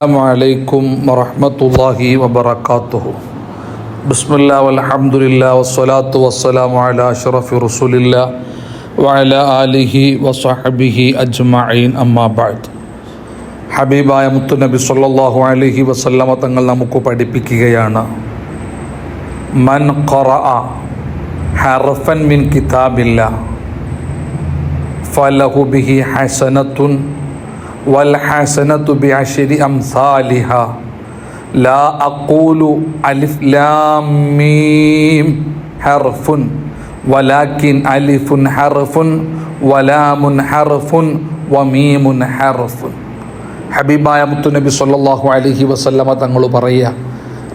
അസ്സലാമു വറഹ്മത്തുള്ളാഹി വബറകാതുഹു. ബിസ്മില്ലാ വൽഹംദുലില്ലാ വസ്സലാത്തു വസ്സലാമു അലാ അഷ്റഫി റസൂലില്ലാ വഅലാ ആലിഹി വസഹ്ബിഹി അജ്മഈൻ. അമ്മാ ബഅദ്. ഹബീബായ മുത്തുനബി സ്വല്ലല്ലാഹു അലൈഹി വസല്ലമ തങ്ങൾ നമുക്ക് പഠിപ്പിക്കുകയാണ്, മൻ ഖറഅ ഹർഫൻ മിൻ കിതാബില്ലാ ഫലഹു ബിഹി ഹസനത്തുൻ വൽ ഹസനത്തു ബിഅശ്രി അംസാലിഹാ ലാ അഖൂലു അലിഫ് ലാം മീം ഹർഫുൻ വലാകിൻ അലിഫുൻ ഹർഫുൻ വലാമുൻ ഹർഫുൻ വമീമുൻ ഹർഫുൻ. ഹബീബായ മുത്തുനബി സ്വല്ലല്ലാഹു അലൈഹി വസല്ലമ തങ്ങൾ പറയുക,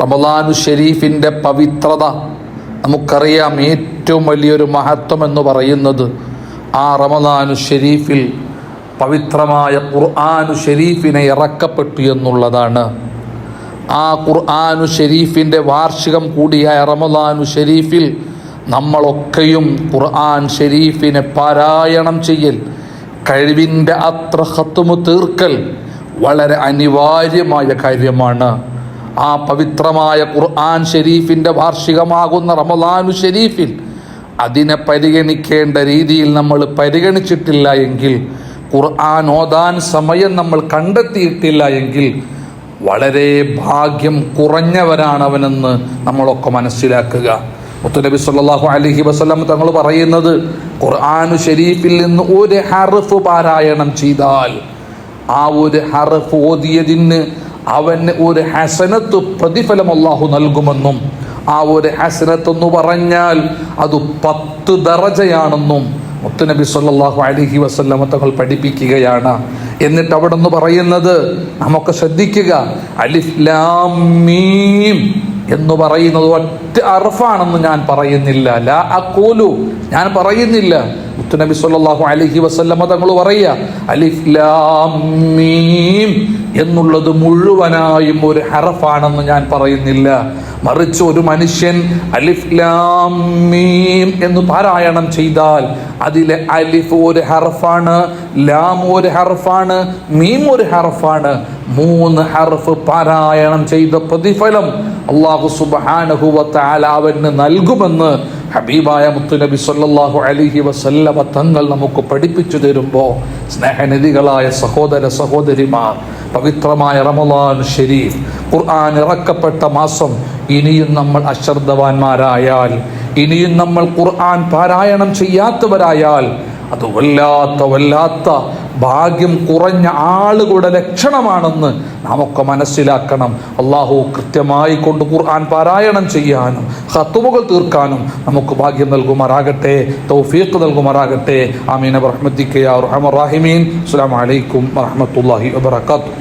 റമളാനു ഷരീഫിൻ്റെ പവിത്രത നമുക്കറിയാം. ഏറ്റവും വലിയൊരു മഹത്വം എന്ന് പറയുന്നത് ആ റമളാനു ഷരീഫിൽ പവിത്രമായ ഖുർആനു ഷരീഫിനെ ഇറക്കപ്പെട്ടു എന്നുള്ളതാണ്. ആ ഖുർആനു ഷരീഫിൻ്റെ വാർഷികം കൂടിയായ റമളാനു ഷരീഫിൽ നമ്മളൊക്കെയും ഖുർആൻ ഷരീഫിനെ പാരായണം ചെയ്യൽ, കഴിവിൻ്റെ അത്ര ഖത്മു തീർക്കൽ വളരെ അനിവാര്യമായ കാര്യമാണ്. ആ പവിത്രമായ ഖുർആൻ ഷരീഫിൻ്റെ വാർഷികമാകുന്ന റമളാനു ഷരീഫിൽ അതിനെ പരിഗണിക്കേണ്ട രീതിയിൽ നമ്മൾ പരിഗണിച്ചിട്ടില്ല എങ്കിൽ, ഖുർആൻ ഓതാൻ സമയം നമ്മൾ കണ്ടെത്തിയിട്ടില്ല എങ്കിൽ വളരെ ഭാഗ്യം കുറഞ്ഞവരാണ് അവനെന്ന് നമ്മളൊക്കെ മനസ്സിലാക്കുക. മുത്തുനബി സല്ലല്ലാഹു അലൈഹി വസല്ലം തങ്ങൾ പറയുന്നത്, ഖുർആനു ഷരീഫിൽ നിന്ന് ഒരു ഹർഫ് പാരായണം ചെയ്താൽ ആ ഒരു ഹർഫ് ഓതിയതിന് അവന് ഒരു ഹസനത്ത് പ്രതിഫലം അല്ലാഹു നൽകുമെന്നും, ആ ഒരു ഹസനത്ത് എന്ന് പറഞ്ഞാൽ അത് 10 ദറജയാണെന്നും മുത്തുനബി സല്ലല്ലാഹു അലൈഹി വസല്ലമ തങ്ങൾ പഠിപ്പിക്കുകയാണ്. എന്നിട്ട് അവിടെ നിന്ന് പറയുന്നത് നമുക്ക് ശ്രദ്ധിക്കുക, അലിഫ് ലാം മീം എന്ന് പറയുന്നത് ഒറ്റ ഹർഫാണെന്ന് ഞാൻ പറയുന്നില്ല. ലാ അഖൂലു, ഞാൻ പറയുന്നില്ല. മുത്തുനബി സല്ലല്ലാഹു അലൈഹി വസല്ലമ തങ്ങൾ പറയുക, അലിഫ് ലാം മീം എന്നുള്ളത് മുഴുവനായും ഒരു ഹർഫാണെന്ന് ഞാൻ പറയുന്നില്ല. മറിച്ച് ഒരു മനുഷ്യൻ അലിഫ് ലാം മീം എന്ന് പാരായണം ചെയ്താൽ അതിലെ അലിഫ് ഒരു ഹർഫാണ്, ലാം ഒരു ഹർഫാണ്, മീം ഒരു ഹർഫാണ്. 3 ഹർഫ് പാരായണം ചെയ്ത പ്രതിഫലം അല്ലാഹു സുബ്ഹാനഹു വ തആല അവന് നൽകുമെന്ന് ഹബീബായ മുത്തുനബി സല്ലല്ലാഹു അലൈഹി വസല്ലമ തങ്ങൾ നമുക്ക് പഠിപ്പിച്ചു തരുമ്പോൾ, സ്നേഹനിധികളായ സഹോദര സഹോദരിമാർ, പവിത്രമായ റമളാൻ ഷരീഫ് ഖുർആൻ ഇറക്കപ്പെട്ട മാസം ഇനിയും നമ്മൾ അശ്രദ്ധവാന്മാരായാൽ, ഇനിയും നമ്മൾ ഖുർആൻ പാരായണം ചെയ്യാത്തവരായാൽ അത് വല്ലാത്ത ഭാഗ്യം കുറഞ്ഞ ആളുകളുടെ ലക്ഷണമാണെന്ന് നാമൊക്കെ മനസ്സിലാക്കണം. അള്ളാഹു കൃത്യമായി കൊണ്ട് ഖുർആൻ പാരായണം ചെയ്യാനും ഖത്മുകൾ തീർക്കാനും നമുക്ക് ഭാഗ്യം നൽകുമാറാകട്ടെ, തൗഫീഖ് നൽകുമാറാകട്ടെ. ആമീൻ ബിറഹ്മതിക യാ അർഹമർ റഹീമീൻ. അസ്സലാമു അലൈക്കും വറഹ്മത്തുള്ളാഹി വബറകാതുഹു.